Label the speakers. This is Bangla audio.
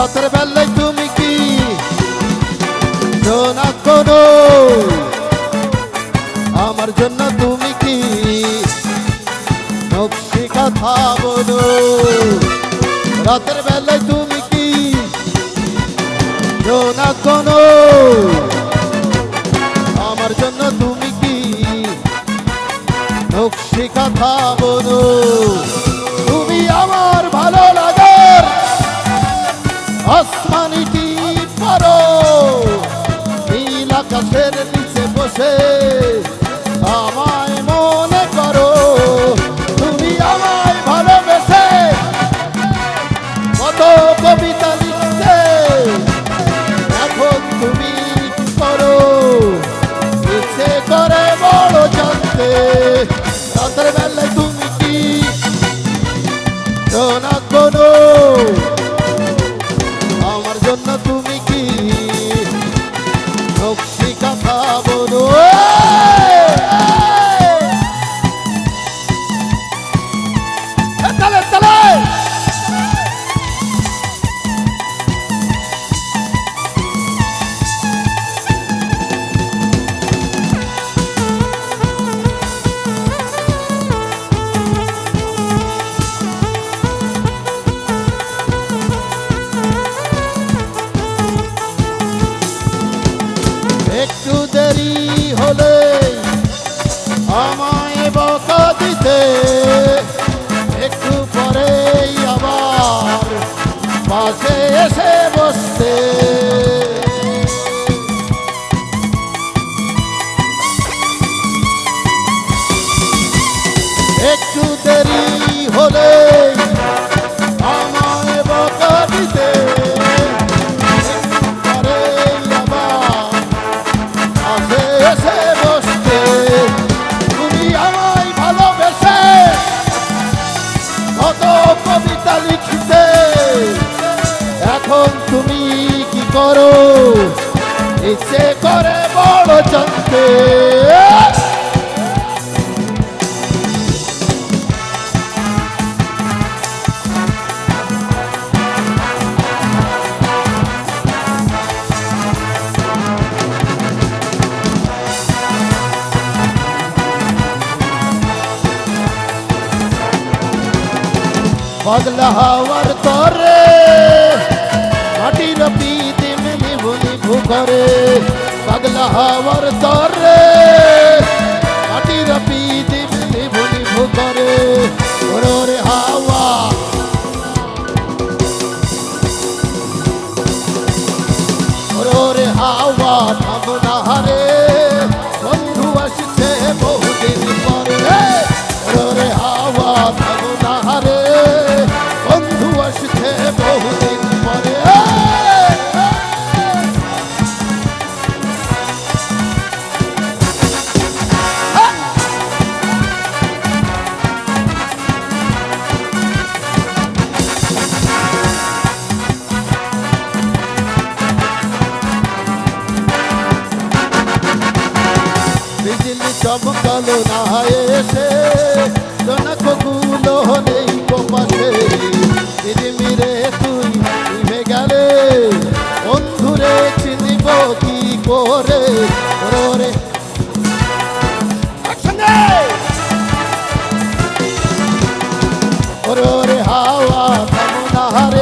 Speaker 1: রাতের বেলায় তুমি কি না কোনো আমার জন্য তুমি কি নকশি কথা বলো রাতের বেলায় তুমি কি না কোনো আমার জন্য তুমি কি নকশি কথা বলো তুমি আমার ভালো লাগার আসমানিটি পারো নীল আকাশের নিচে বসে আমায় মনে করো তুমি আমায় ভালোবেসে কত কবিতা লিখতে এখন তুমি কি করো ইচ্ছে করে বড় জানতে রাতের বেলায় তুমি কি না কোনো আমার জন্য তুমি কি নকশি কথা বলো তালে তালে একটু দেরি হলে আমায় বকা দিতে একটু পরেই আবার পাশে এসে বসতে একটু দেরি হলে আমায় বকা দিতে এসে বসতে তুমি আমায় ভালোবেসে কত কবিতা লিখতে এখন তুমি কি করো ইচ্ছে করে বড় জানতে পাগলা হাওয়ার তরে মাটির পিতে নিভু নিভু করে পাগলা হাওয়ার তরে মাটির পিতে নিভু নিভু করে ওরে হাওয়া ওরে হাওয়া থামো না হারে বন্ধু আসছে বহুদিন পরে ওরে হাওয়া থামো না হারে বন্ধু আসছে বহুদিন পরে বিজলি চমকালো না এসে জনকগুলো নেই পাশে ঝিমিরে তুই নিভে গেলে বন্ধুরে চিনিব কি করে ওরে ওরে হাওয়া থামো না হারে